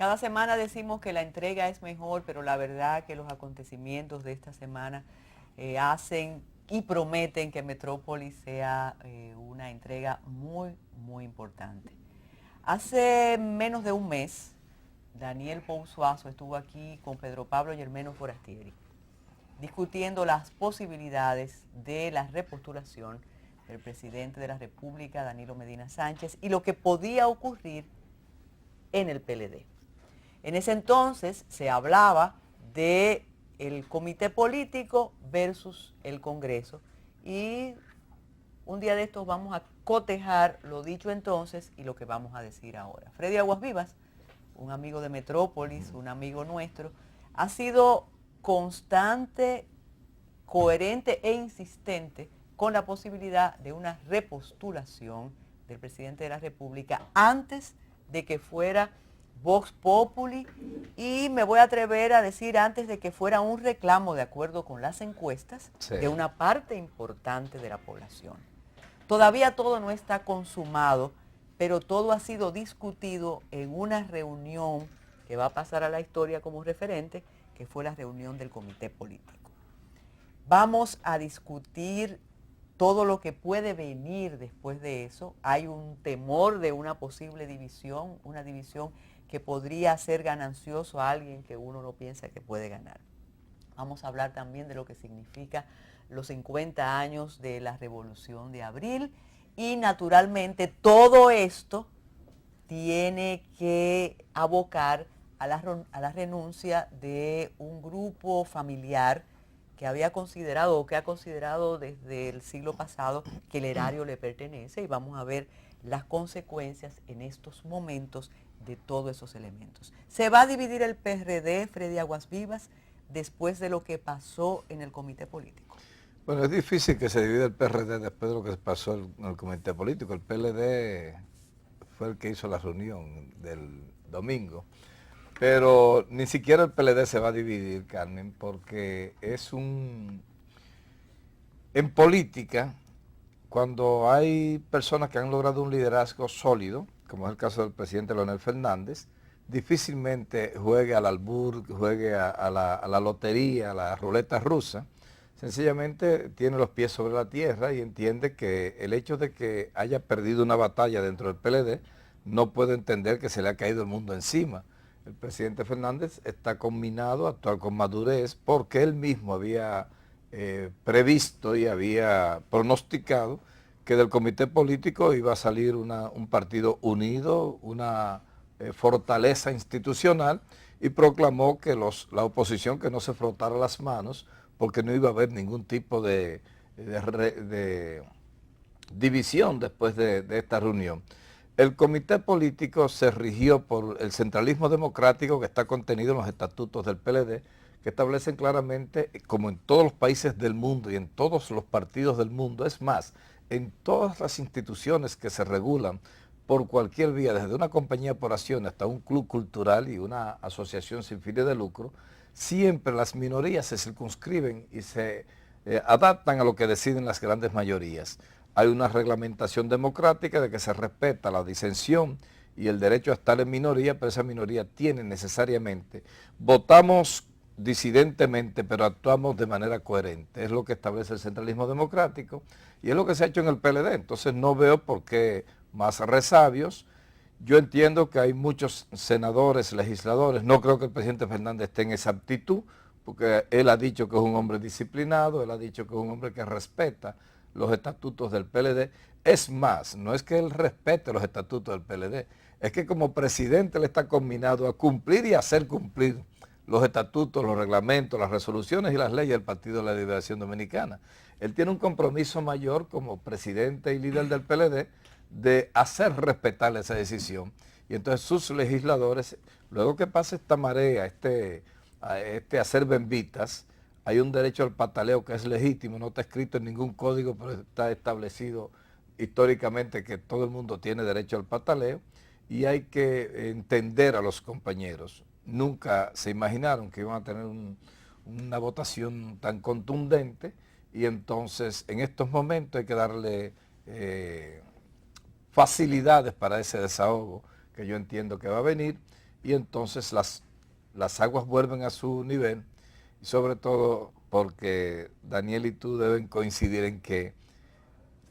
Cada semana decimos que la entrega es mejor, pero la verdad que los acontecimientos de esta semana hacen y prometen que Metrópolis sea una entrega muy, muy importante. Hace menos de un mes, Daniel Pousuazo estuvo aquí con Pedro Pablo Yermeno Forastieri, discutiendo las posibilidades de la repostulación del presidente de la República, Danilo Medina Sánchez, y lo que podía ocurrir en el PLD. En ese entonces se hablaba de el comité político versus el Congreso, y un día de estos vamos a cotejar lo dicho entonces y lo que vamos a decir ahora. Freddy Aguas Vivas, un amigo de Metrópolis, un amigo nuestro, ha sido constante, coherente e insistente con la posibilidad de una repostulación del presidente de la República antes de que fuera Vox Populi, y me voy a atrever a decir antes de que fuera un reclamo, de acuerdo con las encuestas, Sí. de una parte importante de la población. Todavía todo no está consumado, pero todo ha sido discutido en una reunión que va a pasar a la historia como referente, que fue la reunión del comité político. Vamos a discutir todo lo que puede venir después de eso. Hay un temor de una posible división, una división que podría ser ganancioso a alguien que uno no piensa que puede ganar. Vamos a hablar también de lo que significa los 50 años de la Revolución de Abril, y naturalmente todo esto tiene que abocar a la renuncia de un grupo familiar que había considerado o que ha considerado desde el siglo pasado que el erario le pertenece, y vamos a ver las consecuencias en estos momentos de todos esos elementos. Se va a dividir el PRD, Freddy Aguas Vivas, después de lo que pasó en el comité político. Bueno, es difícil que se divida el PRD después de lo que pasó en el comité político. El PLD fue el que hizo la reunión del domingo, pero ni siquiera el PLD se va a dividir, Carmen, porque en política, cuando hay personas que han logrado un liderazgo sólido, como es el caso del presidente Leonel Fernández, difícilmente juegue al albur, juegue a la lotería, a la ruleta rusa. Sencillamente tiene los pies sobre la tierra y entiende que el hecho de que haya perdido una batalla dentro del PLD no puede entender que se le ha caído el mundo encima. El presidente Fernández está combinado a actuar con madurez porque él mismo había previsto y había pronosticado que del comité político iba a salir un partido unido, una fortaleza institucional, y proclamó que la oposición que no se frotara las manos porque no iba a haber ningún tipo de división después de esta reunión. El comité político se rigió por el centralismo democrático que está contenido en los estatutos del PLD, que establecen claramente, como en todos los países del mundo y en todos los partidos del mundo, es más, en todas las instituciones que se regulan por cualquier vía, desde una compañía por acción hasta un club cultural y una asociación sin fines de lucro, siempre las minorías se circunscriben y se adaptan a lo que deciden las grandes mayorías. Hay una reglamentación democrática de que se respeta la disensión y el derecho a estar en minoría, pero esa minoría tiene necesariamente, votamos disidentemente, pero actuamos de manera coherente. Es lo que establece el centralismo democrático y es lo que se ha hecho en el PLD. Entonces no veo por qué más resabios. Yo entiendo que hay muchos senadores, legisladores, no creo que el presidente Fernández esté en esa actitud, porque él ha dicho que es un hombre disciplinado, él ha dicho que es un hombre que respeta los estatutos del PLD. Es más, no es que él respete los estatutos del PLD, es que como presidente él está combinado a cumplir y hacer cumplir los estatutos, los reglamentos, las resoluciones y las leyes del Partido de la Liberación Dominicana. Él tiene un compromiso mayor como presidente y líder del PLD de hacer respetar esa decisión. Y entonces sus legisladores, luego que pase esta marea, este hacer benditas, hay un derecho al pataleo que es legítimo, no está escrito en ningún código, pero está establecido históricamente que todo el mundo tiene derecho al pataleo, y hay que entender a los compañeros. Nunca se imaginaron que iban a tener una votación tan contundente, y entonces en estos momentos hay que darle facilidades para ese desahogo que yo entiendo que va a venir, y entonces las aguas vuelven a su nivel, y sobre todo porque Daniel y tú deben coincidir en que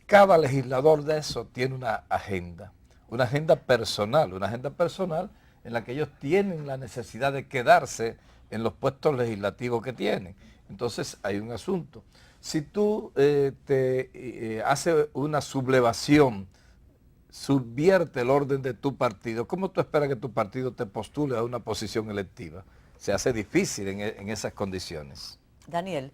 cada legislador de eso tiene una agenda personal en la que ellos tienen la necesidad de quedarse en los puestos legislativos que tienen. Entonces hay un asunto. Si tú haces una sublevación, subvierte el orden de tu partido, ¿cómo tú esperas que tu partido te postule a una posición electiva? Se hace difícil en esas condiciones. Daniel,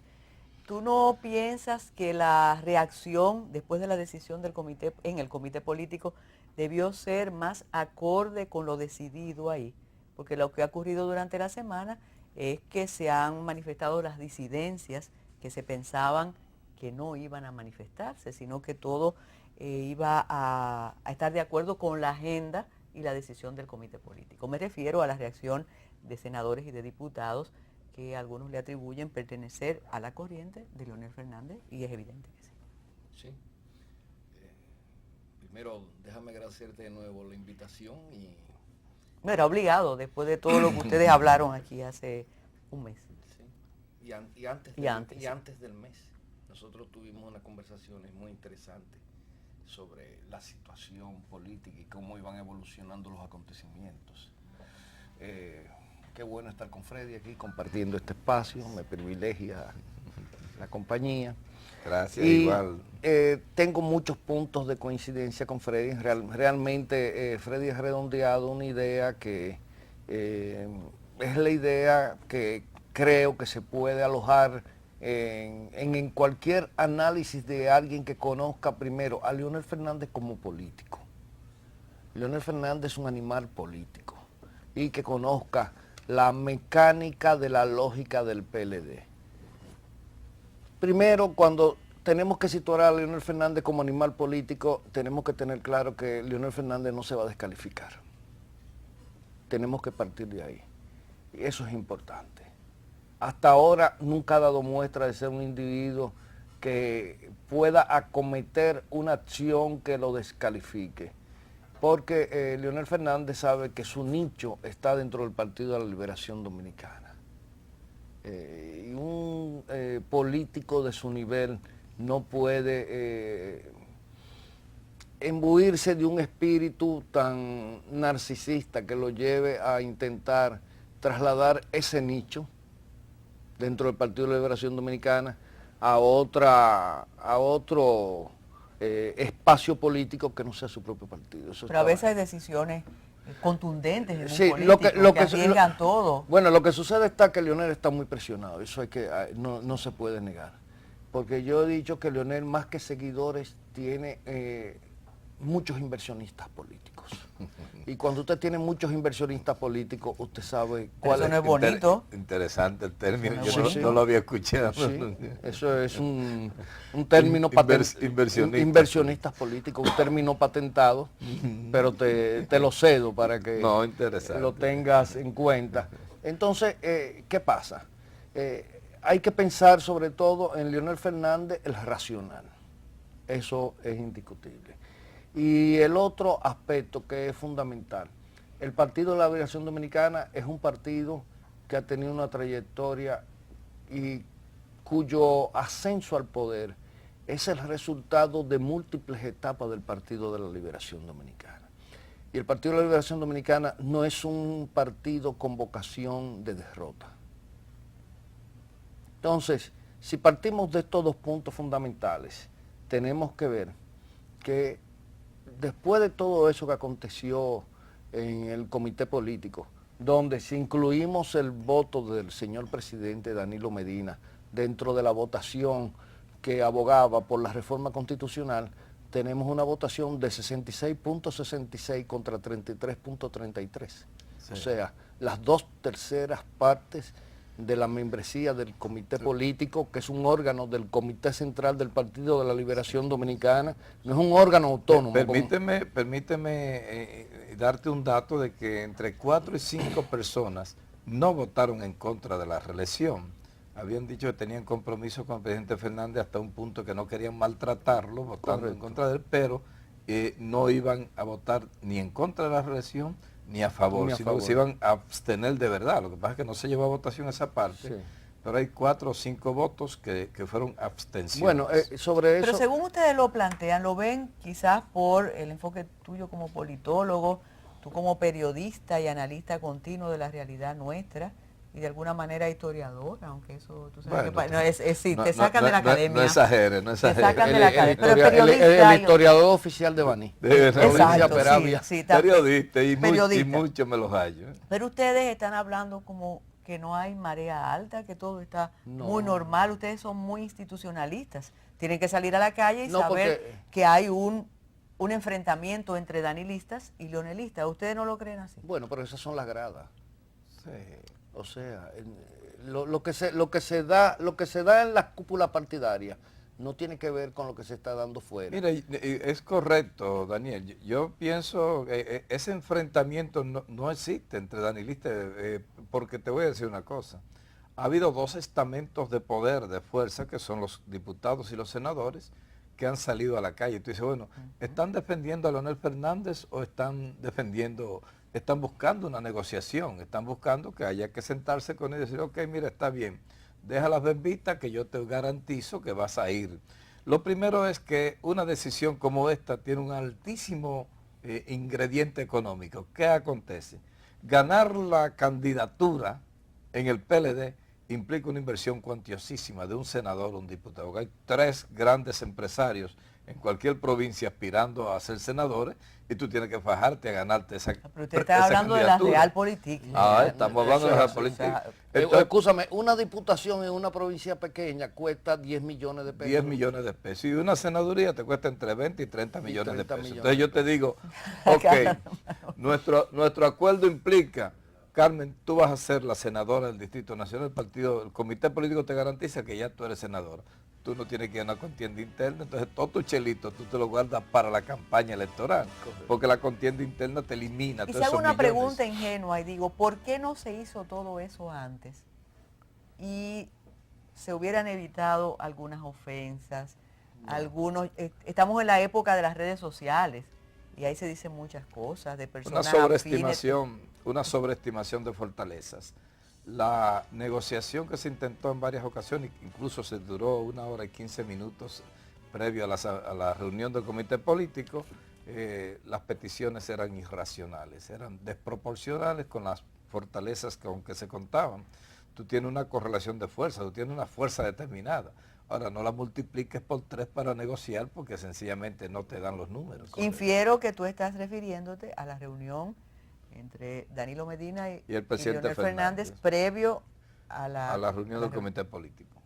¿tú no piensas que la reacción después de la decisión del comité, en el comité político, debió ser más acorde con lo decidido ahí? Porque lo que ha ocurrido durante la semana es que se han manifestado las disidencias que se pensaban que no iban a manifestarse, sino que todo iba a estar de acuerdo con la agenda y la decisión del comité político. Me refiero a la reacción de senadores y de diputados que algunos le atribuyen pertenecer a la corriente de Leonel Fernández, y es evidente que sí. Sí. Primero, déjame agradecerte de nuevo la invitación y... No, era obligado, después de todo lo que ustedes hablaron aquí hace un mes. Sí. Y antes del mes, nosotros tuvimos unas conversaciones muy interesantes sobre la situación política y cómo iban evolucionando los acontecimientos. Qué bueno estar con Freddy aquí compartiendo este espacio, me privilegia la compañía. Gracias, y, igual. Tengo muchos puntos de coincidencia con Freddy. Realmente Freddy ha redondeado una idea que es la idea que creo que se puede alojar en cualquier análisis de alguien que conozca primero a Leonel Fernández como político. Leonel Fernández es un animal político y que conozca la mecánica de la lógica del PLD. Primero, cuando tenemos que situar a Leonel Fernández como animal político, tenemos que tener claro que Leonel Fernández no se va a descalificar. Tenemos que partir de ahí. Y eso es importante. Hasta ahora nunca ha dado muestra de ser un individuo que pueda acometer una acción que lo descalifique. Porque Leonel Fernández sabe que su nicho está dentro del Partido de la Liberación Dominicana. Y un político de su nivel no puede imbuirse de un espíritu tan narcisista que lo lleve a intentar trasladar ese nicho dentro del Partido de la Liberación Dominicana a otro espacio político que no sea su propio partido. Eso pero a veces hay decisiones contundentes en sí, un político que arriesgan todo. Bueno, lo que sucede está que Leonel está muy presionado, eso no se puede negar. Porque yo he dicho que Leonel, más que seguidores, tiene muchos inversionistas políticos. Y cuando usted tiene muchos inversionistas políticos, usted sabe cuál es. Eso no es bonito. Interesante el término, yo no lo había escuchado. Sí, eso es un término patentado. Inversionistas políticos, un término patentado, pero te lo cedo para que lo tengas en cuenta. Entonces, ¿qué pasa? Hay que pensar sobre todo en Leonel Fernández, el racional. Eso es indiscutible. Y el otro aspecto que es fundamental, el Partido de la Liberación Dominicana es un partido que ha tenido una trayectoria y cuyo ascenso al poder es el resultado de múltiples etapas del Partido de la Liberación Dominicana. Y el Partido de la Liberación Dominicana no es un partido con vocación de derrota. Entonces, si partimos de estos dos puntos fundamentales, tenemos que ver que después de todo eso que aconteció en el comité político, donde si incluimos el voto del señor presidente Danilo Medina dentro de la votación que abogaba por la reforma constitucional, tenemos una votación de 66.66 contra 33.33. Sí. O sea, las 2/3 partes de la membresía del comité político, que es un órgano del Comité Central del Partido de la Liberación Dominicana, no es un órgano autónomo. Permíteme darte un dato de que entre 4 y 5 personas no votaron en contra de la reelección. Habían dicho que tenían compromiso con el presidente Fernández hasta un punto que no querían maltratarlo, votando en contra de él, pero no iban a votar ni en contra de la reelección ni a favor, sino que se iban a abstener de verdad. Lo que pasa es que no se llevó a votación esa parte. Sí. Pero hay 4 o 5 votos que fueron abstenciones. Bueno, sobre eso... Pero según ustedes lo plantean, lo ven quizás por el enfoque tuyo como politólogo, tú como periodista y analista continuo de la realidad nuestra, y de alguna manera historiador, aunque eso, tú sabes, bueno, te sacan de la academia. No exageres, no exageres. Te sacan de la academia. Pero periodista... El historiador oficial de Baní. Exacto, periodista y mucho me los hallo. Pero ustedes están hablando como que no hay marea alta, que todo está muy normal. Ustedes son muy institucionalistas. Tienen que salir a la calle y saber que hay un enfrentamiento entre danilistas y leonelistas. ¿Ustedes no lo creen así? Bueno, pero esas son las gradas. Sí. O sea, lo que se da en la cúpula partidaria no tiene que ver con lo que se está dando fuera. Mira, es correcto, Daniel. Yo pienso que ese enfrentamiento no existe entre danilistas, porque te voy a decir una cosa. Ha habido 2 estamentos de poder, de fuerza, que son los diputados y los senadores, que han salido a la calle. Tú dices, bueno, ¿están defendiendo a Leonel Fernández o están buscando una negociación? Están buscando que haya que sentarse con él y decir, ok, mira, está bien. Deja las bembitas que yo te garantizo que vas a ir. Lo primero es que una decisión como esta tiene un altísimo ingrediente económico. ¿Qué acontece? Ganar la candidatura en el PLD implica una inversión cuantiosísima de un senador o un diputado. Hay 3 grandes empresarios en cualquier provincia aspirando a ser senadores y tú tienes que fajarte a ganarte esa candidatura. Pero usted está hablando de la Realpolitik. Estamos hablando de la Realpolitik. Escúchame, una diputación en una provincia pequeña cuesta 10 millones de pesos. 10 millones de pesos. Y una senaduría te cuesta entre 20 y 30 millones de pesos. Entonces yo te digo, ok, nuestro acuerdo implica, Carmen, tú vas a ser la senadora del Distrito Nacional, el comité político te garantiza que ya tú eres senadora. Tú no tienes que ir a una contienda interna, entonces todo tu chelito tú te lo guardas para la campaña electoral, porque la contienda interna te elimina. Y si hago una pregunta ingenua y digo, ¿por qué no se hizo todo eso antes? Y se hubieran evitado algunas ofensas, estamos en la época de las redes sociales, y ahí se dicen muchas cosas de personas una sobreestimación de fortalezas. La negociación que se intentó en varias ocasiones, incluso se duró 1 hora y 15 minutos previo a la reunión del comité político, las peticiones eran irracionales, eran desproporcionales con las fortalezas con que se contaban. Tú tienes una correlación de fuerza, tú tienes una fuerza determinada. Ahora, no la multipliques por 3 para negociar porque sencillamente no te dan los números. Infiero que tú estás refiriéndote a la reunión entre Danilo Medina y el presidente Leonel Fernández previo a la reunión del comité político.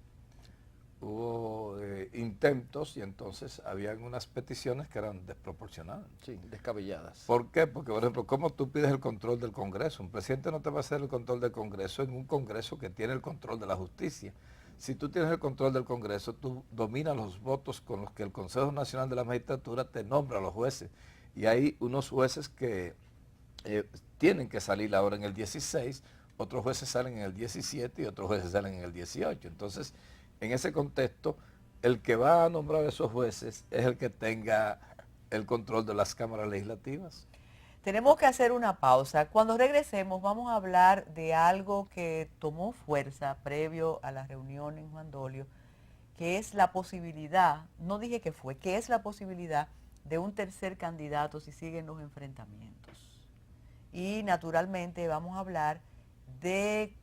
Hubo intentos y entonces habían unas peticiones que eran desproporcionadas. Sí, descabelladas. ¿Por qué? Porque, por ejemplo, ¿cómo tú pides el control del Congreso? Un presidente no te va a hacer el control del Congreso en un Congreso que tiene el control de la justicia. Si tú tienes el control del Congreso, tú dominas los votos con los que el Consejo Nacional de la Magistratura te nombra a los jueces. Y hay unos jueces que tienen que salir ahora en el 16, otros jueces salen en el 17 y otros jueces salen en el 18. Entonces, en ese contexto, el que va a nombrar a esos jueces es el que tenga el control de las cámaras legislativas. Tenemos que hacer una pausa. Cuando regresemos vamos a hablar de algo que tomó fuerza previo a la reunión en Juan Dolio, que es la posibilidad, no dije que fue, que es la posibilidad de un tercer candidato si siguen los enfrentamientos. Y naturalmente vamos a hablar de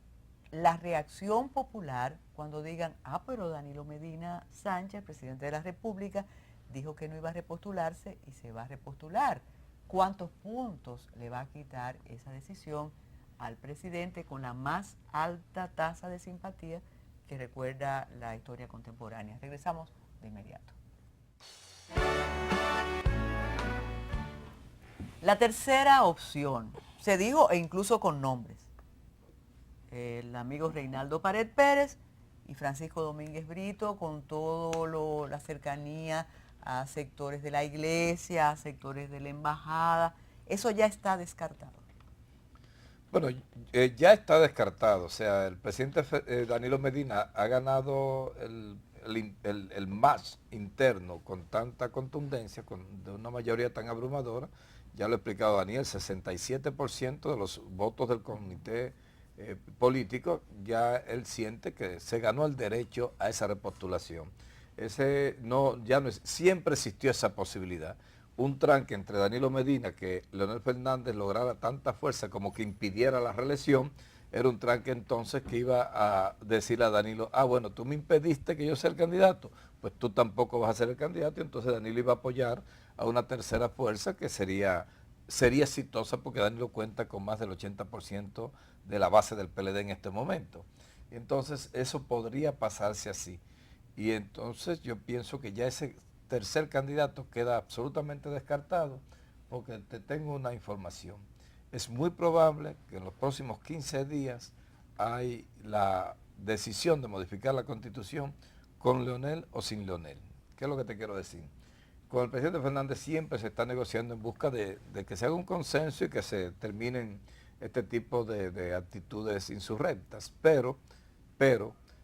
la reacción popular cuando digan, pero Danilo Medina Sánchez, presidente de la República, dijo que no iba a repostularse y se va a repostular. ¿Cuántos puntos le va a quitar esa decisión al presidente con la más alta tasa de simpatía que recuerda la historia contemporánea? Regresamos de inmediato. La tercera opción, se dijo e incluso con nombres, el amigo Reinaldo Pared Pérez y Francisco Domínguez Brito, con toda la cercanía a sectores de la iglesia, a sectores de la embajada, eso ya está descartado. Bueno, ya está descartado, o sea, el presidente Danilo Medina ha ganado el match interno con tanta contundencia, de una mayoría tan abrumadora, ya lo ha explicado Daniel, 67% de los votos del comité político, ya él siente que se ganó el derecho a esa repostulación. Siempre existió esa posibilidad. Un tranque entre Danilo Medina, que Leonel Fernández lograra tanta fuerza como que impidiera la reelección, era un tranque entonces que iba a decirle a Danilo, bueno, tú me impediste que yo sea el candidato, pues tú tampoco vas a ser el candidato, y entonces Danilo iba a apoyar a una tercera fuerza que sería exitosa, porque Danilo cuenta con más del 80% de la base del PLD en este momento. Y entonces eso podría pasarse así. Y entonces yo pienso que ya ese tercer candidato queda absolutamente descartado, porque te tengo una información. Es muy probable que en los próximos 15 días hay la decisión de modificar la Constitución con Leonel o sin Leonel. ¿Qué es lo que te quiero decir? Con el presidente Fernández siempre se está negociando en busca de que se haga un consenso y que se terminen este tipo de actitudes insurrectas. Pero,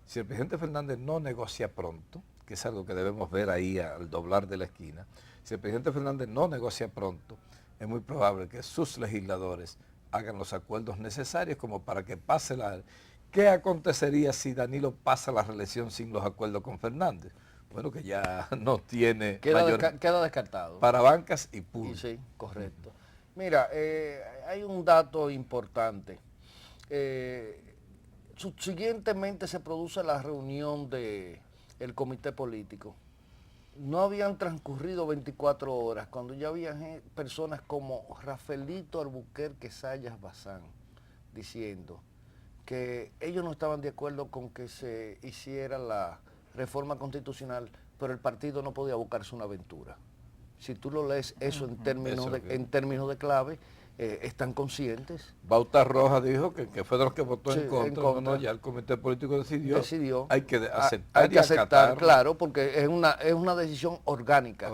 si el presidente Fernández no negocia pronto, que es algo que debemos ver ahí al doblar de la esquina, si el presidente Fernández no negocia pronto, es muy probable que sus legisladores hagan los acuerdos necesarios como para que pase la... ¿Qué acontecería si Danilo pasa la reelección sin los acuerdos con Fernández? Bueno, que ya no tiene... Queda descartado. Para bancas y punto. Sí, correcto. Mira, hay un dato importante. Subsiguientemente se produce la reunión del comité político. No habían transcurrido 24 horas cuando ya había personas como Rafaelito Albuquerque Sayas Bazán diciendo que ellos no estaban de acuerdo con que se hiciera la reforma constitucional, pero el partido no podía buscarse una aventura. Si tú lo lees eso en términos de clave, están conscientes. Bauta Roja dijo que fue de los que votó en contra. No, ya el comité político decidió. Hay que aceptar. Hay que aceptar, claro, porque es una decisión orgánica.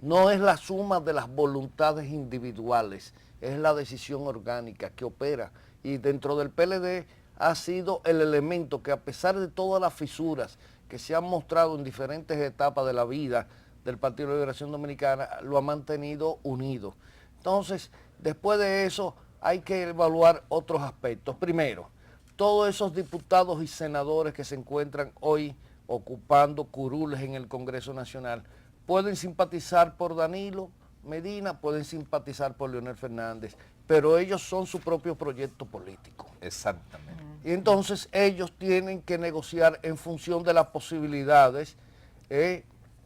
No es la suma de las voluntades individuales, es la decisión orgánica que opera. Y dentro del PLD ha sido el elemento que, a pesar de todas las fisuras que se han mostrado en diferentes etapas de la vida del Partido de Liberación Dominicana, lo ha mantenido unido. Entonces, después de eso, hay que evaluar otros aspectos. Primero, todos esos diputados y senadores que se encuentran hoy ocupando curules en el Congreso Nacional, pueden simpatizar por Danilo Medina, pueden simpatizar por Leonel Fernández, pero ellos son su propio proyecto político. Exactamente. Y entonces ellos tienen que negociar en función de las posibilidades,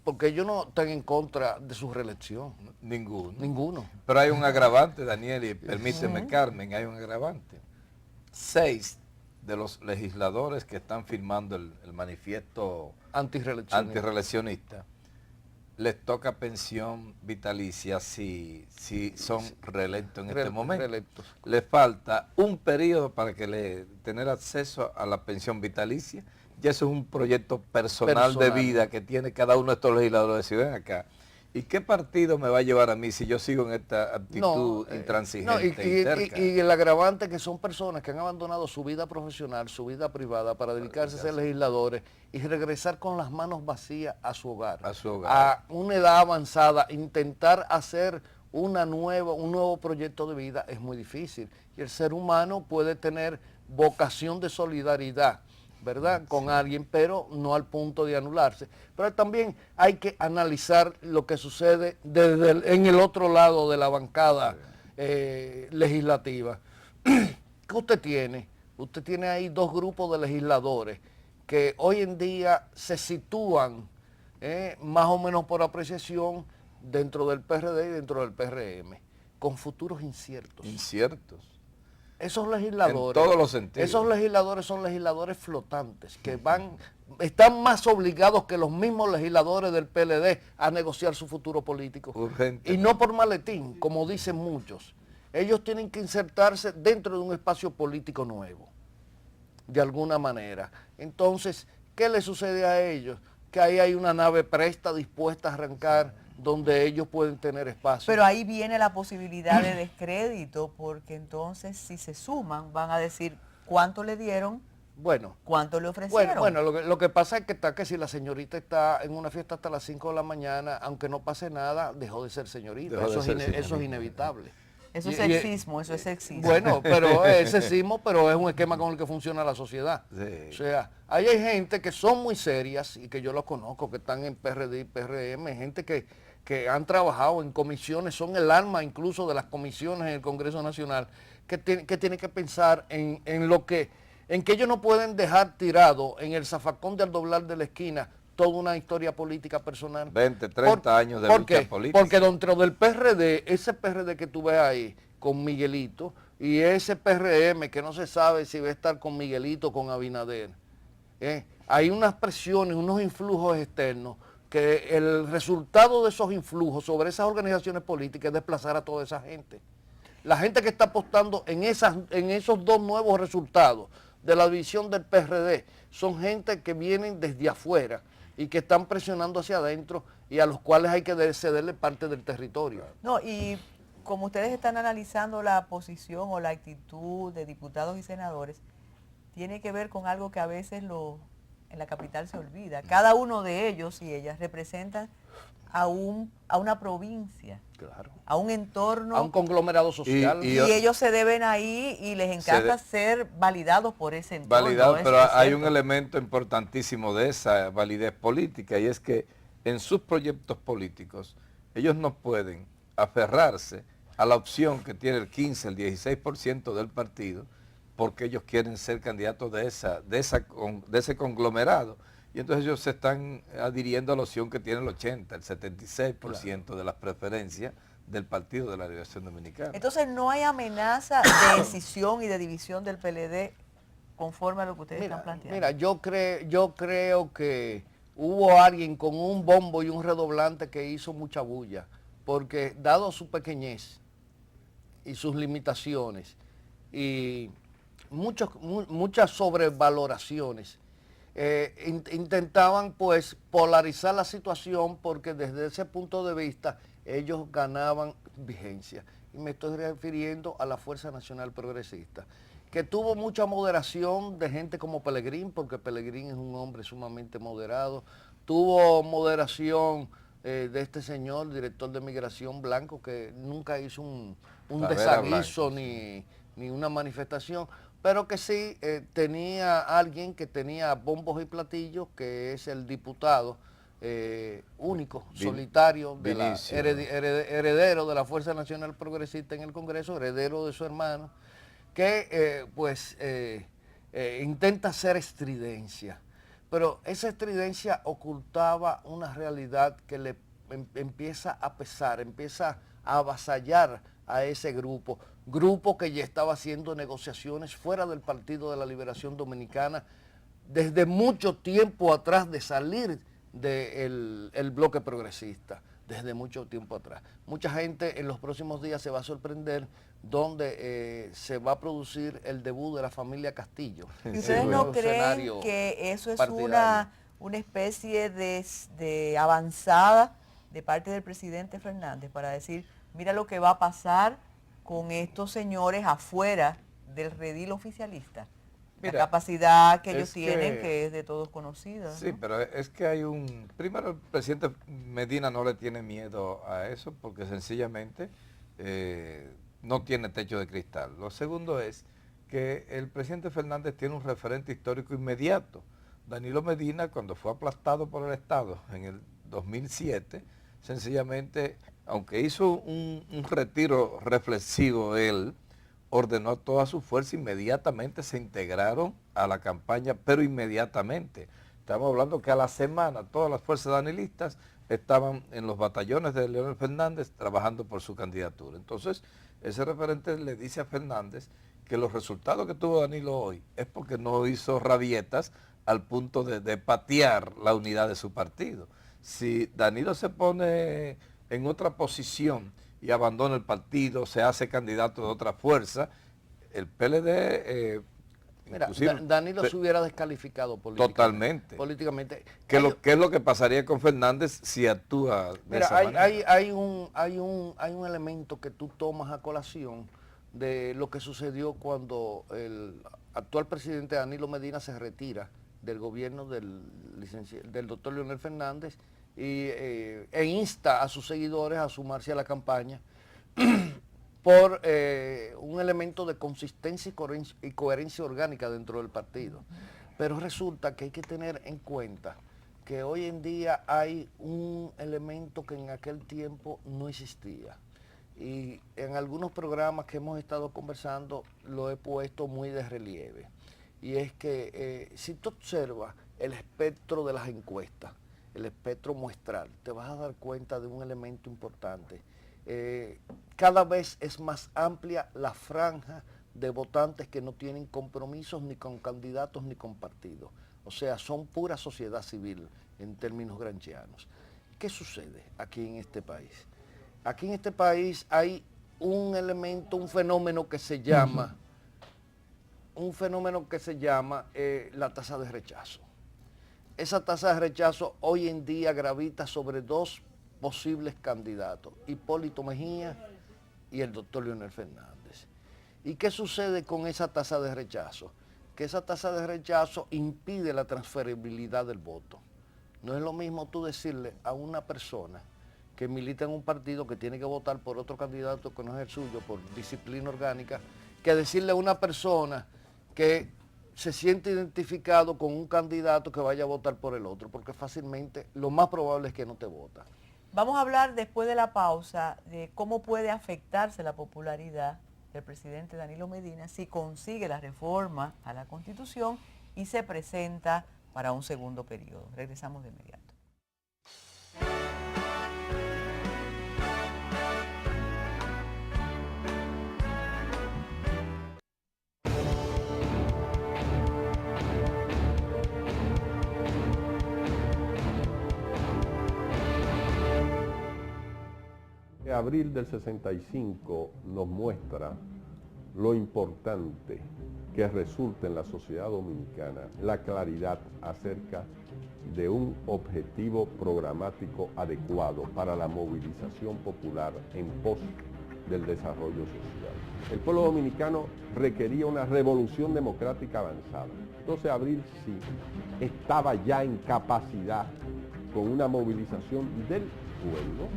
porque ellos no están en contra de su reelección. Ninguno. Pero hay un agravante, Daniel, y permíteme, Carmen, hay un agravante. 6 de los legisladores que están firmando el manifiesto antirreeleccionista les toca pensión vitalicia si son reelectos en este momento. Les falta un periodo para que tener acceso a la pensión vitalicia. Ya eso es un proyecto personal de vida que tiene cada uno de estos legisladores. Si ven acá, ¿y qué partido me va a llevar a mí si yo sigo en esta actitud intransigente? Y el agravante que son personas que han abandonado su vida profesional, su vida privada, para dedicarse a ser legisladores y regresar con las manos vacías a su hogar. A una edad avanzada, intentar hacer un nuevo proyecto de vida es muy difícil. Y el ser humano puede tener vocación de solidaridad, ¿verdad?, con alguien, pero no al punto de anularse. Pero también hay que analizar lo que sucede en el otro lado de la bancada legislativa. ¿Qué usted tiene? Usted tiene ahí dos grupos de legisladores que hoy en día se sitúan más o menos por apreciación dentro del PRD y dentro del PRM, con futuros inciertos. Esos legisladores, en todos los sentidos. Esos legisladores son legisladores flotantes, que están más obligados que los mismos legisladores del PLD a negociar su futuro político. Y no por maletín, como dicen muchos. Ellos tienen que insertarse dentro de un espacio político nuevo, de alguna manera. Entonces, ¿qué le sucede a ellos? Que ahí hay una nave presta, dispuesta a arrancar, donde ellos pueden tener espacio. Pero ahí viene la posibilidad de descrédito, porque entonces si se suman van a decir cuánto le dieron Bueno. ¿Cuánto le ofrecieron? Bueno, lo que pasa es que si la señorita está en una fiesta hasta las 5 de la mañana, aunque no pase nada, dejó de ser señorita. Eso es inevitable. Eso es sexismo, eso es sexismo. Bueno, pero es sexismo, pero es un esquema con el que funciona la sociedad. Sí. O sea, ahí hay gente que son muy serias y que yo los conozco, que están en PRD y PRM, gente que han trabajado en comisiones, son el alma incluso de las comisiones en el Congreso Nacional, que tienen que pensar en que ellos no pueden dejar tirado en el zafacón de al doblar de la esquina toda una historia política personal. 20, 30 años de lucha política. Porque dentro del PRD, ese PRD que tú ves ahí con Miguelito y ese PRM que no se sabe si va a estar con Miguelito o con Abinader, hay unas presiones, unos influjos externos que el resultado de esos influjos sobre esas organizaciones políticas es desplazar a toda esa gente. La gente que está apostando en esos dos nuevos resultados de la división del PRD son gente que vienen desde afuera y que están presionando hacia adentro y a los cuales hay que cederle parte del territorio. No, y como ustedes están analizando la posición o la actitud de diputados y senadores, tiene que ver con algo que a veces en la capital se olvida. Cada uno de ellos y ellas representan a una provincia, claro, a un entorno, a un conglomerado social. Y ellos se deben ahí y les encanta ser validados por ese entorno. Validados, pero hay un elemento importantísimo de esa validez política y es que en sus proyectos políticos ellos no pueden aferrarse a la opción que tiene el 15, el 16% del partido porque ellos quieren ser candidatos de ese conglomerado. Y entonces ellos se están adhiriendo a la opción que tiene el 80, el 76% de las preferencias del Partido de la Liberación Dominicana. Entonces no hay amenaza de decisión y de división del PLD conforme a lo que ustedes están planteando. Mira, yo creo que hubo alguien con un bombo y un redoblante que hizo mucha bulla, porque dado su pequeñez y sus limitaciones y muchas sobrevaloraciones, intentaban pues polarizar la situación porque desde ese punto de vista ellos ganaban vigencia. Y me estoy refiriendo a la Fuerza Nacional Progresista, que tuvo mucha moderación de gente como Pelegrín, porque Pelegrín es un hombre sumamente moderado. Tuvo moderación de este señor, director de Migración Blanco, que nunca hizo un desaguiso ni una manifestación, pero que sí tenía alguien que tenía bombos y platillos, que es el diputado único, solitario, heredero de la Fuerza Nacional Progresista en el Congreso, heredero de su hermano, que intenta hacer estridencia. Pero esa estridencia ocultaba una realidad que le empieza a pesar, empieza a avasallar a ese grupo que ya estaba haciendo negociaciones fuera del Partido de la Liberación Dominicana desde mucho tiempo atrás de salir del bloque progresista, desde mucho tiempo atrás. Mucha gente en los próximos días se va a sorprender donde se va a producir el debut de la familia Castillo. ¿Y ustedes no creen que eso es una especie de avanzada de parte del presidente Fernández para decir, mira lo que va a pasar con estos señores afuera del redil oficialista? Mira, la capacidad que ellos tienen, que es de todos conocida, ¿no? Sí, pero es que hay primero el presidente Medina no le tiene miedo a eso porque sencillamente no tiene techo de cristal. Lo segundo es que el presidente Fernández tiene un referente histórico inmediato. Danilo Medina, cuando fue aplastado por el Estado en el 2007, sencillamente, aunque hizo un retiro reflexivo él, ordenó a toda su fuerza, inmediatamente se integraron a la campaña, pero inmediatamente. Estamos hablando que a la semana todas las fuerzas danilistas estaban en los batallones de Leonel Fernández trabajando por su candidatura. Entonces, ese referente le dice a Fernández que los resultados que tuvo Danilo hoy es porque no hizo rabietas al punto de patear la unidad de su partido. Si Danilo se pone en otra posición y abandona el partido, se hace candidato de otra fuerza, el PLD... Mira, Danilo se hubiera descalificado políticamente. Políticamente. ¿Qué es lo que pasaría con Fernández si actúa de esa manera? Hay un elemento que tú tomas a colación de lo que sucedió cuando actual presidente Danilo Medina se retira del gobierno del doctor Leonel Fernández e insta a sus seguidores a sumarse a la campaña por un elemento de consistencia y coherencia orgánica dentro del partido. Pero resulta que hay que tener en cuenta que hoy en día hay un elemento que en aquel tiempo no existía. Y en algunos programas que hemos estado conversando lo he puesto muy de relieve. Y es que si tú observas el espectro de las encuestas, el espectro muestral, te vas a dar cuenta de un elemento importante. Cada vez es más amplia la franja de votantes que no tienen compromisos ni con candidatos ni con partidos. O sea, son pura sociedad civil en términos gramscianos. ¿Qué sucede aquí en este país? Aquí en este país hay un elemento, un fenómeno que se llama, la tasa de rechazo. Esa tasa de rechazo hoy en día gravita sobre dos posibles candidatos, Hipólito Mejía y el doctor Leonel Fernández. ¿Y qué sucede con esa tasa de rechazo? Que esa tasa de rechazo impide la transferibilidad del voto. No es lo mismo tú decirle a una persona que milita en un partido que tiene que votar por otro candidato que no es el suyo, por disciplina orgánica, que decirle a una persona que se siente identificado con un candidato que vaya a votar por el otro, porque fácilmente lo más probable es que no te vota. Vamos a hablar después de la pausa de cómo puede afectarse la popularidad del presidente Danilo Medina si consigue la reforma a la Constitución y se presenta para un segundo periodo. Regresamos de inmediato. Abril del 65 nos muestra lo importante que resulta en la sociedad dominicana la claridad acerca de un objetivo programático adecuado para la movilización popular en pos del desarrollo social. El pueblo dominicano requería una revolución democrática avanzada. 12 de abril sí estaba ya en capacidad con una movilización del pueblo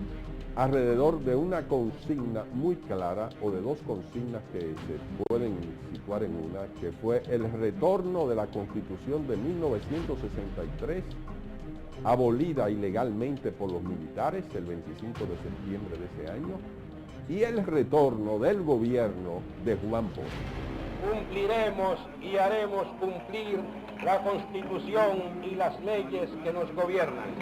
alrededor de una consigna muy clara, o de dos consignas que se pueden situar en una, que fue el retorno de la Constitución de 1963, abolida ilegalmente por los militares el 25 de septiembre de ese año, y el retorno del gobierno de Juan Bosch. Cumpliremos y haremos cumplir la Constitución y las leyes que nos gobiernan.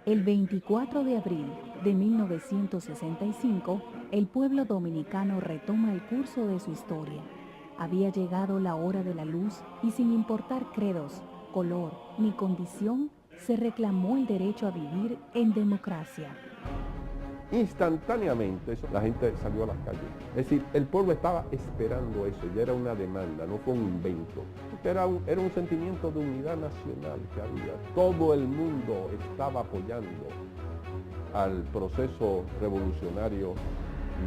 El 24 de abril de 1965, el pueblo dominicano retoma el curso de su historia. Había llegado la hora de la luz y sin importar credos, color ni condición, se reclamó el derecho a vivir en democracia. Instantáneamente la gente salió a las calles. Es decir, el pueblo estaba esperando eso, ya era una demanda, no fue un invento. Era un sentimiento de unidad nacional que había. Todo el mundo estaba apoyando al proceso revolucionario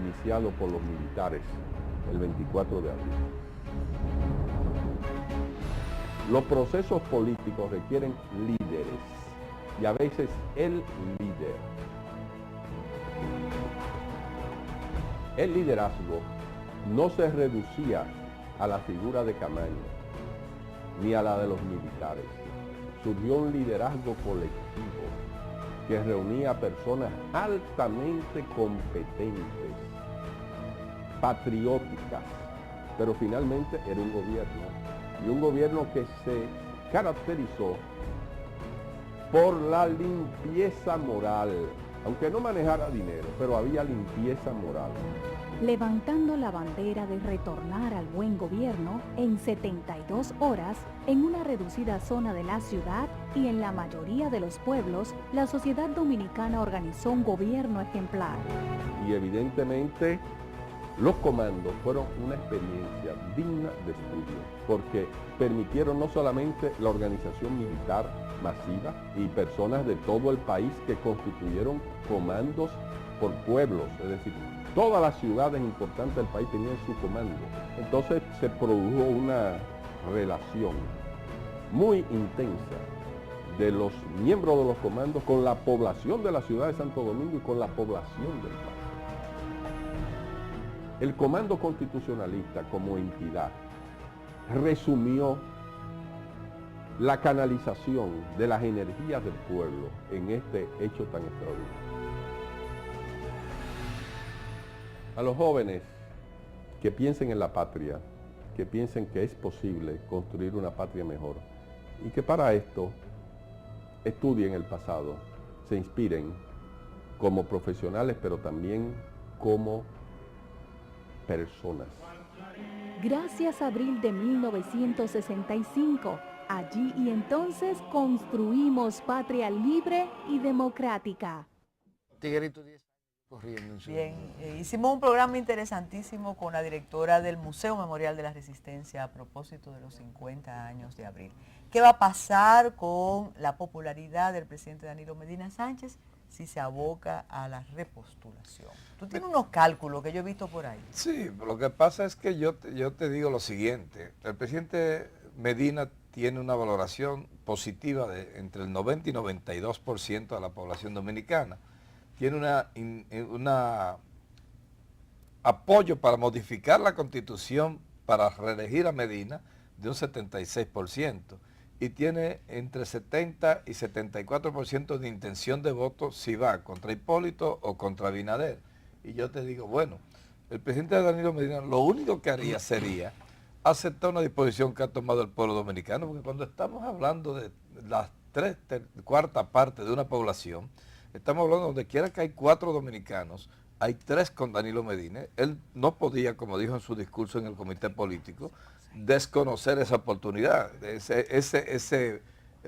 iniciado por los militares el 24 de abril. Los procesos políticos requieren líderes y a veces el líder. El liderazgo no se reducía a la figura de Camaño ni a la de los militares. Surgió un liderazgo colectivo que reunía a personas altamente competentes, patrióticas, pero finalmente era un gobierno, y un gobierno que se caracterizó por la limpieza moral, aunque no manejara dinero, pero había limpieza moral. Levantando la bandera de retornar al buen gobierno en 72 horas en una reducida zona de la ciudad y en la mayoría de los pueblos, la sociedad dominicana organizó un gobierno ejemplar. Y evidentemente los comandos fueron una experiencia digna de estudio, porque permitieron no solamente la organización militar masiva y personas de todo el país que constituyeron comandos por pueblos, es decir, Todas las ciudades importantes del país tenían su comando. Entonces se produjo una relación muy intensa de los miembros de los comandos con la población de la ciudad de Santo Domingo y con la población del país. El comando constitucionalista como entidad resumió la canalización de las energías del pueblo en este hecho tan extraordinario. A los jóvenes que piensen en la patria, que piensen que es posible construir una patria mejor y que para esto estudien el pasado, se inspiren como profesionales, pero también como personas. Gracias a abril de 1965, allí y entonces construimos patria libre y democrática. Tiguerito 10 corriendo. Bien, hicimos un programa interesantísimo con la directora del Museo Memorial de la Resistencia a propósito de los 50 años de abril. ¿Qué va a pasar con la popularidad del presidente Danilo Medina Sánchez si se aboca a la repostulación? Tú tienes unos cálculos que yo he visto por ahí. Sí, lo que pasa es que yo te digo lo siguiente. El presidente Medina tiene una valoración positiva de entre el 90 y 92% de la población dominicana. Tiene un apoyo para modificar la Constitución para reelegir a Medina de un 76%. Y tiene entre 70 y 74% de intención de voto si va contra Hipólito o contra Abinader. Y yo te digo, bueno, el presidente Danilo Medina lo único que haría sería aceptar una disposición que ha tomado el pueblo dominicano, porque cuando estamos hablando de las cuarta parte de una población, estamos hablando donde quiera que hay 4 dominicanos, hay 3 con Danilo Medina. Él no podía, como dijo en su discurso en el comité político, desconocer esa oportunidad, ese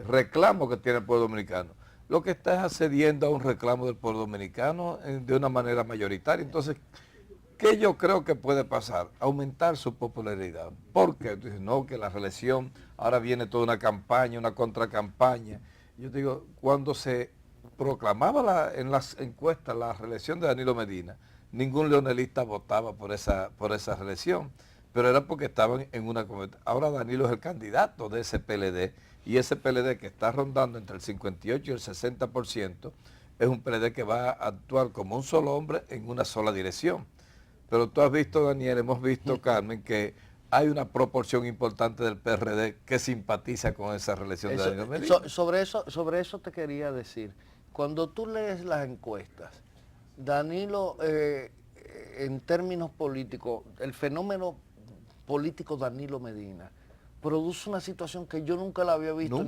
reclamo que tiene el pueblo dominicano. Lo que está es accediendo a un reclamo del pueblo dominicano de una manera mayoritaria. Entonces, ¿qué yo creo que puede pasar? Aumentar su popularidad. Porque no, que la reelección, ahora viene toda una campaña, una contracampaña. Yo digo, cuando se proclamaba en las encuestas la reelección de Danilo Medina, ningún leonelista votaba por esa reelección, pero era porque estaban en una comunidad. Ahora Danilo es el candidato de ese PLD, y ese PLD que está rondando entre el 58 y el 60%, es un PLD que va a actuar como un solo hombre en una sola dirección. Pero tú has visto, Daniel, hemos visto, Carmen, que hay una proporción importante del PRD que simpatiza con esa reelección de Danilo Medina. Sobre eso te quería decir. Cuando tú lees las encuestas, Danilo, en términos políticos, el fenómeno político Danilo Medina produce una situación que yo nunca la había visto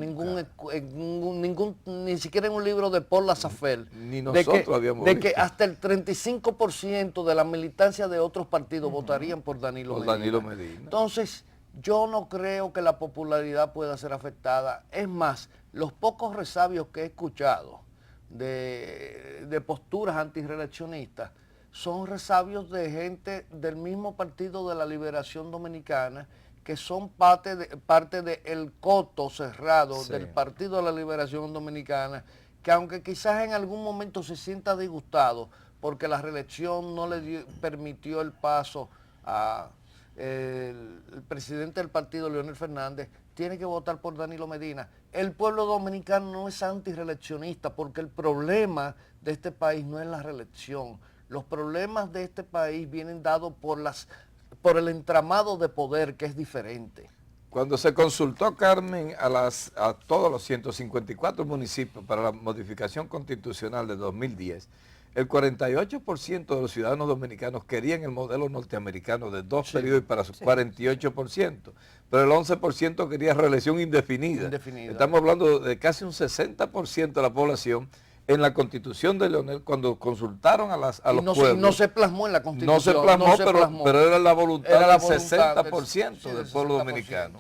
ni siquiera en un libro de Paul Lazaffel. Ni nosotros habíamos visto. De que hasta el 35% de la militancia de otros partidos votarían por Danilo Medina. Entonces, yo no creo que la popularidad pueda ser afectada. Es más, los pocos resabios que he escuchado de posturas antirreeleccionistas son resabios de gente del mismo Partido de la Liberación Dominicana, que son parte del coto cerrado del Partido de la Liberación Dominicana, que aunque quizás en algún momento se sienta disgustado porque la reelección no le permitió el paso a el presidente del partido, Leonel Fernández, tiene que votar por Danilo Medina. El pueblo dominicano no es antirreeleccionista, porque el problema de este país no es la reelección. Los problemas de este país vienen dados por el entramado de poder, que es diferente. Cuando se consultó, Carmen, a todos los 154 municipios para la modificación constitucional de 2010, el 48% de los ciudadanos dominicanos querían el modelo norteamericano de 2 periodos y para su 48%, pero el 11% quería reelección indefinida. Estamos hablando de casi un 60% de la población. En la Constitución de Leonel, cuando consultaron a los pueblos... No se plasmó en la Constitución. No se plasmó, pero era la voluntad del 60% del pueblo dominicano.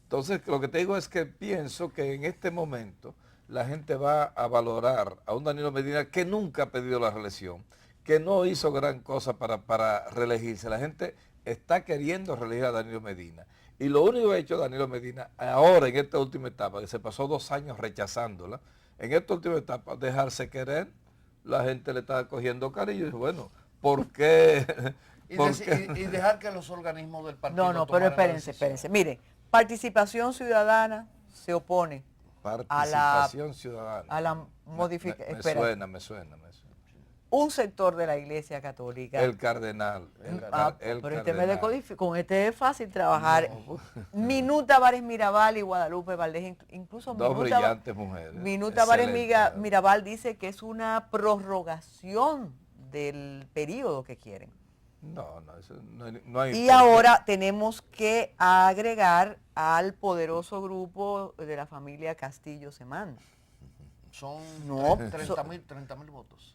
Entonces, lo que te digo es que pienso que en este momento la gente va a valorar a un Danilo Medina que nunca ha pedido la reelección, que no hizo gran cosa para reelegirse. La gente está queriendo reelegir a Danilo Medina. Y lo único que ha hecho Danilo Medina ahora, en esta última etapa, que se pasó 2 años rechazándola, en esta última etapa, dejarse querer, la gente le está cogiendo cariño y dice, bueno, ¿por qué? Y dejar que los organismos del partido... No, pero espérense. Mire, Participación Ciudadana se opone Participación Ciudadana. A la modificación. Me suena. Un sector de la Iglesia Católica. El cardenal. Con este es fácil trabajar. Minuta Vares Mirabal y Guadalupe Valdés, incluso dos brillantes mujeres. Minuta Vares Mirabal dice que es una prorrogación del periodo que quieren. Eso no hay. Y ahora tenemos que agregar al poderoso grupo de la familia Castillo Semán. Son 30.000 votos.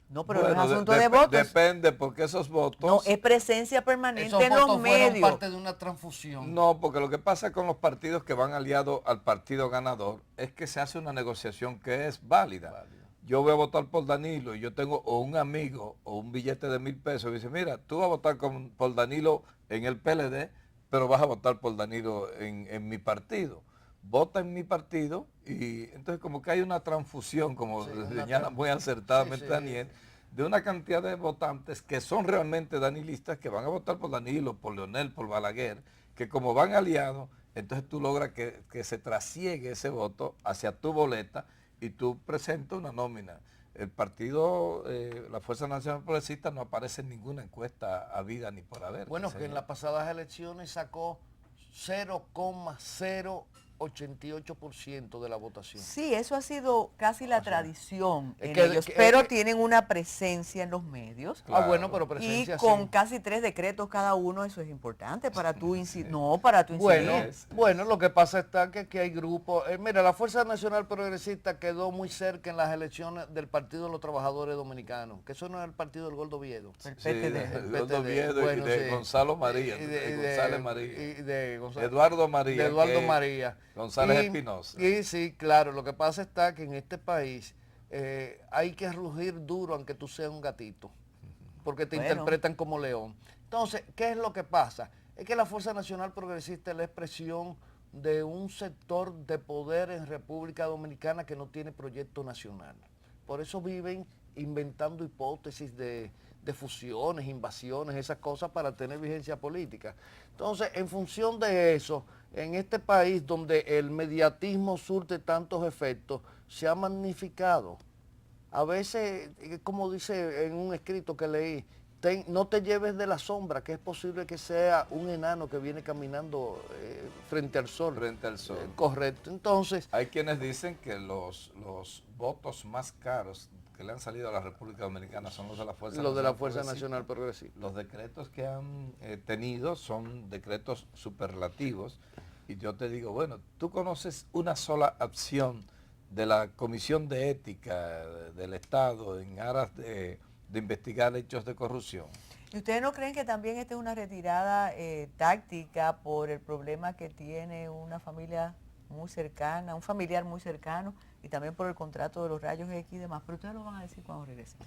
No, pero no es asunto de votos. Depende, porque esos votos... No, es presencia permanente en los medios. Fueron parte de una transfusión. No, porque lo que pasa con los partidos que van aliados al partido ganador es que se hace una negociación que es válida. Yo voy a votar por Danilo y yo tengo o un amigo o un billete de 1.000 pesos y dice, mira, tú vas a votar por Danilo en el PLD, pero vas a votar por Danilo en mi partido. Vota en mi partido y entonces como que hay una transfusión, como señala muy acertadamente Daniel, de una cantidad de votantes que son realmente danilistas, que van a votar por Danilo, por Leonel, por Balaguer, que como van aliados, entonces tú logras que se trasiegue ese voto hacia tu boleta y tú presentas una nómina. El partido, la Fuerza Nacional Progresista no aparece en ninguna encuesta habida ni por haber. Bueno, que en las pasadas elecciones sacó 0,088% de la votación. Sí, eso ha sido casi la tradición en ellos, pero tienen una presencia en los medios. Claro. Bueno, pero presencia y con casi 3 decretos cada uno, eso es importante para tú incidir. No, para tú incidir. Bueno, lo que pasa está que hay grupos. Mira, la Fuerza Nacional Progresista quedó muy cerca en las elecciones del Partido de los Trabajadores Dominicanos, que eso no es el partido del Gordo Viedo. El Gordo Viedo y de Gonzalo María, de Eduardo María. González Espinosa. Y sí, claro, lo que pasa está que en este país hay que rugir duro aunque tú seas un gatito, porque te interpretan como león. Entonces, ¿qué es lo que pasa? Es que la Fuerza Nacional Progresista es la expresión de un sector de poder en República Dominicana que no tiene proyecto nacional. Por eso viven inventando hipótesis de fusiones, invasiones, esas cosas para tener vigencia política. Entonces, en función de eso, en este país donde el mediatismo surte tantos efectos, se ha magnificado. A veces, como dice en un escrito que leí, no te lleves de la sombra, que es posible que sea un enano que viene caminando frente al sol. Correcto. Entonces, hay quienes dicen que los votos más caros que le han salido a la República Dominicana son los de la Fuerza Nacional Progresista. Los decretos que han tenido son decretos superlativos. Y yo te digo, bueno, ¿tú conoces una sola acción de la Comisión de Ética del Estado en aras de investigar hechos de corrupción? ¿Y ustedes no creen que también esta es una retirada táctica por el problema que tiene una familia muy cercana, un familiar muy cercano, y también por el contrato de los rayos X y demás? Pero ustedes lo van a decir cuando regresemos.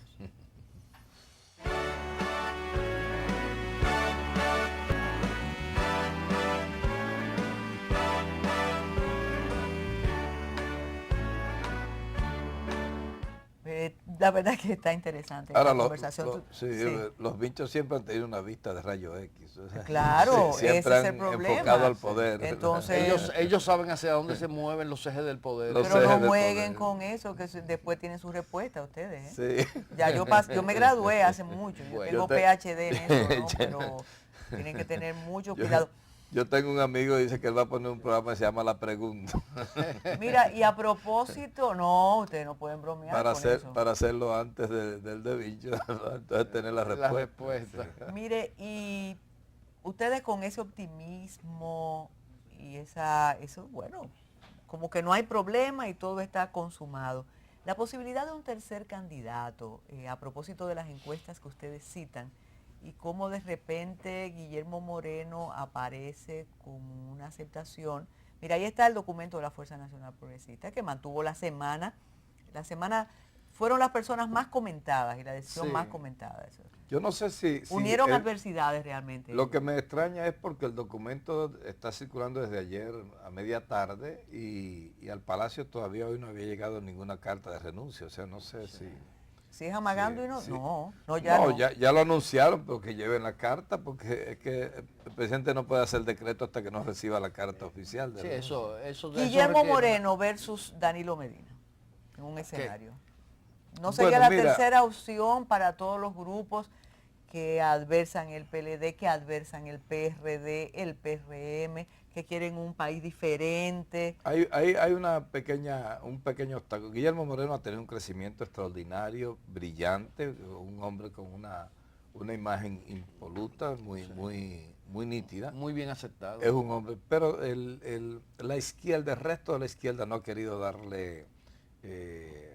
La verdad que está interesante la conversación. Los bichos siempre han tenido una vista de rayo X. O sea, claro, siempre ese es el problema. Enfocado al poder. Entonces, ellos saben hacia dónde se mueven los ejes del poder. Pero no jueguen con eso, que después tienen su respuesta ustedes. Sí. Ya yo me gradué hace mucho, yo tengo PhD en eso, ¿no? Pero tienen que tener mucho cuidado. Yo tengo un amigo que dice que él va a poner un programa que se llama La Pregunta. Mira, y a propósito, no, ustedes no pueden bromear eso. Para hacerlo antes del de Vincho, entonces tener la respuesta. Mire, y ustedes con ese optimismo y eso, bueno, como que no hay problema y todo está consumado. La posibilidad de un tercer candidato, a propósito de las encuestas que ustedes citan, y cómo de repente Guillermo Moreno aparece con una aceptación. Mira, ahí está el documento de la Fuerza Nacional Progresista, que mantuvo la semana fueron las personas más comentadas y la decisión más comentada. Yo no sé si unieron adversidades realmente. Lo que me extraña es porque el documento está circulando desde ayer a media tarde y al Palacio todavía hoy no había llegado ninguna carta de renuncia, o sea, no sé si... Si es amagando sí, y no, sí. Ya lo anunciaron, pero que lleven la carta, porque es que el presidente no puede hacer decreto hasta que no reciba la carta oficial. Sí, eso Guillermo Moreno versus Danilo Medina, en un escenario. ¿No sería la tercera opción para todos los grupos que adversan el PLD, que adversan el PRD, el PRM, que quieren un país diferente? Hay un pequeño obstáculo. Guillermo Moreno ha tenido un crecimiento extraordinario, brillante, un hombre con una imagen impoluta, muy nítida. Muy bien aceptado. Es un hombre, pero la izquierda, el resto de la izquierda no ha querido darle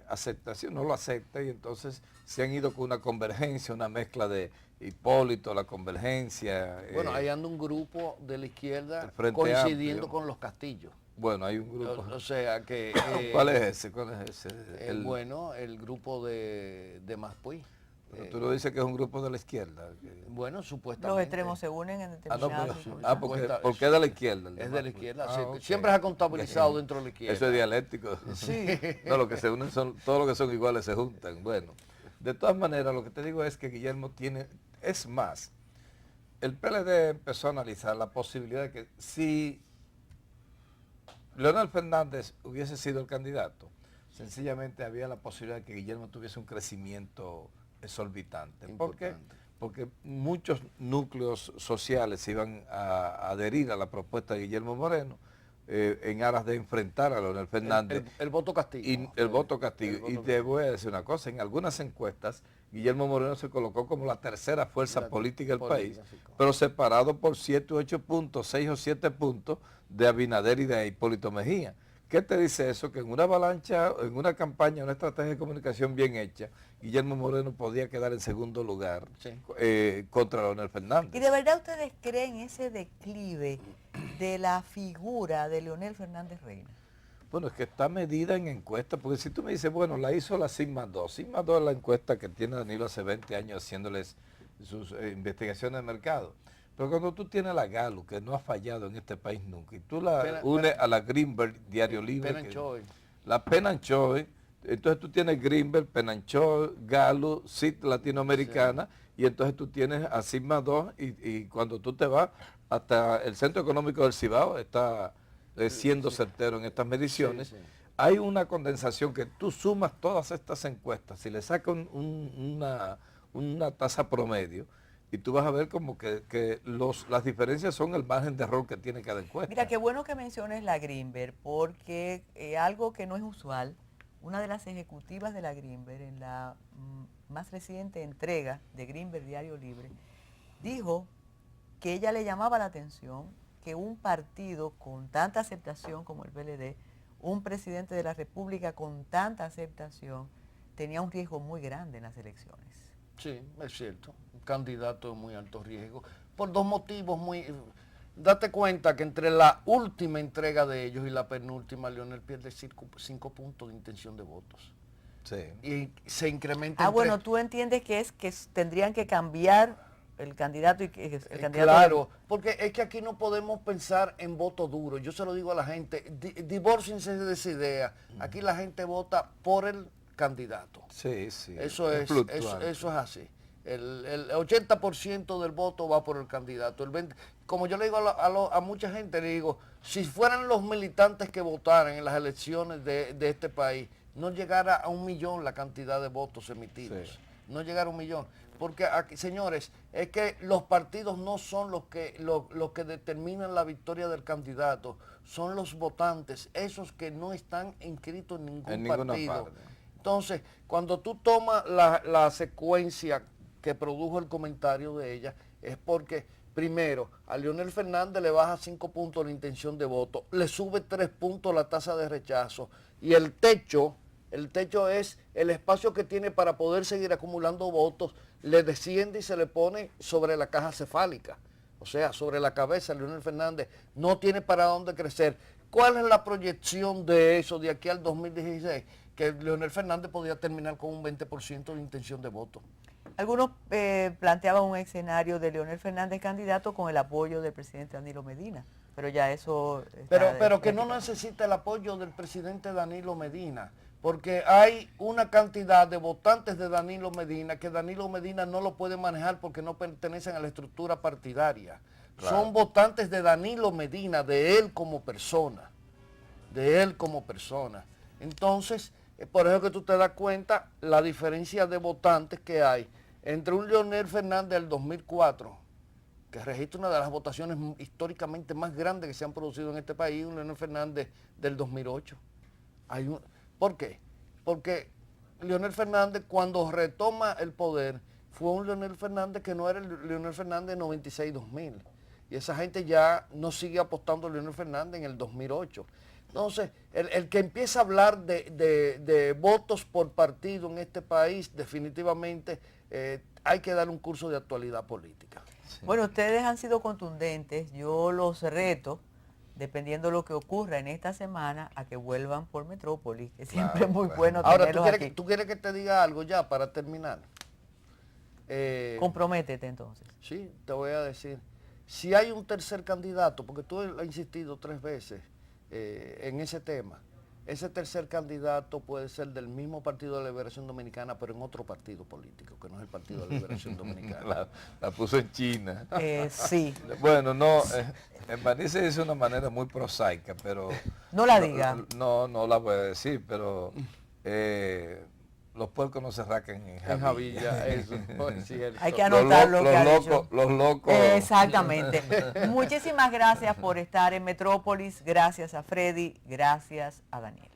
aceptación, no lo acepta, y entonces se han ido con una convergencia, una mezcla de Hipólito, la convergencia. Bueno, ahí anda un grupo de la izquierda coincidiendo amplio con los Castillos. Bueno, hay un grupo. O sea que... ¿Cuál es ese? Bueno, el grupo de Maspuy. Pero tú lo dices que es un grupo de la izquierda. Bueno, supuestamente. Los extremos se unen en determinadas porque es de la izquierda. Es de la izquierda. Okay. Siempre se ha contabilizado dentro de la izquierda. Eso es dialéctico. Sí. No, lo que se unen son, todos los que son iguales se juntan. Bueno, de todas maneras, lo que te digo es que Guillermo tiene, es más, el PLD empezó a analizar la posibilidad de que si Leonel Fernández hubiese sido el candidato, sencillamente había la posibilidad de que Guillermo tuviese un crecimiento exorbitante. ¿Por qué? Porque muchos núcleos sociales se iban a adherir a la propuesta de Guillermo Moreno en aras de enfrentar a Leonel Fernández. El voto castigo. Y el voto castigo. Y te voy a decir una cosa, en algunas encuestas Guillermo Moreno se colocó como la tercera fuerza política del país, pero separado por 7 u 8 puntos, 6 o 7 puntos de Abinader y de Hipólito Mejía. ¿Qué te dice eso? Que en una avalancha, en una campaña, una estrategia de comunicación bien hecha, Guillermo Moreno podía quedar en segundo lugar contra Leonel Fernández. ¿Y de verdad ustedes creen ese declive de la figura de Leonel Fernández Reina? Bueno, es que está medida en encuestas, porque si tú me dices, bueno, la hizo la Sigma 2. Sigma 2 es la encuesta que tiene Danilo hace 20 años haciéndoles sus investigaciones de mercado. Pero cuando tú tienes la Galo, que no ha fallado en este país nunca, y tú la unes a la Greenberg, Diario Libre, la Penanchoy, entonces tú tienes Greenberg, Penanchoy, Galo, CIT Latinoamericana, y entonces tú tienes a Sigma 2, y cuando tú te vas hasta el Centro Económico del Cibao, está siendo certero en estas mediciones. Hay una condensación que tú sumas todas estas encuestas, si le sacas una tasa promedio, y tú vas a ver como que las diferencias son el margen de error que tiene cada encuesta. Mira, qué bueno que menciones la Greenberg, porque algo que no es usual, una de las ejecutivas de la Greenberg, en la más reciente entrega de Greenberg Diario Libre, dijo que ella le llamaba la atención que un partido con tanta aceptación como el PLD, un presidente de la República con tanta aceptación, tenía un riesgo muy grande en las elecciones. Sí, es cierto. Un candidato de muy alto riesgo. Por dos motivos muy... Date cuenta que entre la última entrega de ellos y la penúltima, Leonel pierde 5 puntos de intención de votos. Sí. Y se incrementa... Bueno, tú entiendes que tendrían que cambiar el candidato y que el candidato... Claro, porque es que aquí no podemos pensar en voto duro. Yo se lo digo a la gente, divórciense de esa idea. Aquí la gente vota por el candidato. Sí, sí. Eso es así. El 80% del voto va por el candidato. El 20%, como yo le digo a mucha gente, le digo, si fueran los militantes que votaran en las elecciones de este país, no llegara a 1 millón la cantidad de votos emitidos. Sí. No llegara a 1 millón. Porque aquí, señores, es que los partidos no son los que determinan la victoria del candidato, son los votantes, esos que no están inscritos en ningún partido. Entonces, cuando tú tomas la secuencia que produjo el comentario de ella, es porque, primero, a Leonel Fernández le baja 5 puntos la intención de voto, le sube 3 puntos la tasa de rechazo, y el techo es el espacio que tiene para poder seguir acumulando votos, le desciende y se le pone sobre la caja cefálica, o sea, sobre la cabeza. Leonel Fernández no tiene para dónde crecer. ¿Cuál es la proyección de eso de aquí al 2016? Que Leonel Fernández podía terminar con un 20% de intención de voto. Algunos planteaban un escenario de Leonel Fernández candidato con el apoyo del presidente Danilo Medina, pero ya eso... Pero que no necesita el apoyo del presidente Danilo Medina, porque hay una cantidad de votantes de Danilo Medina que Danilo Medina no lo puede manejar porque no pertenecen a la estructura partidaria. Claro. Son votantes de Danilo Medina, de él como persona, Entonces, por eso que tú te das cuenta la diferencia de votantes que hay entre un Leonel Fernández del 2004, que registra una de las votaciones históricamente más grandes que se han producido en este país, y un Leonel Fernández del 2008. ¿Por qué? Porque Leonel Fernández, cuando retoma el poder, fue un Leonel Fernández que no era el Leonel Fernández de 96-2000. Y esa gente ya no sigue apostando a Leonel Fernández en el 2008. Entonces, el que empieza a hablar de votos por partido en este país, definitivamente hay que dar un curso de actualidad política. Sí. Bueno, ustedes han sido contundentes. Yo los reto, dependiendo de lo que ocurra en esta semana, a que vuelvan por Metrópolis, que siempre es muy bueno tenerlos aquí. Ahora, ¿tú quieres que te diga algo ya para terminar? Comprométete entonces. Sí, te voy a decir. Si hay un tercer candidato, porque tú has insistido 3 veces en ese tema, ese tercer candidato puede ser del mismo Partido de la Liberación Dominicana, pero en otro partido político, que no es el Partido de la Liberación Dominicana. la puso en China. Sí. Bueno, no, en Baní se dice de una manera muy prosaica, pero... No la diga. No la voy a decir, pero... los puercos no se raquen en Javilla. Eso, hay que anotar lo que ha dicho. Los locos. Exactamente. Muchísimas gracias por estar en Metrópolis. Gracias a Freddy. Gracias a Daniel.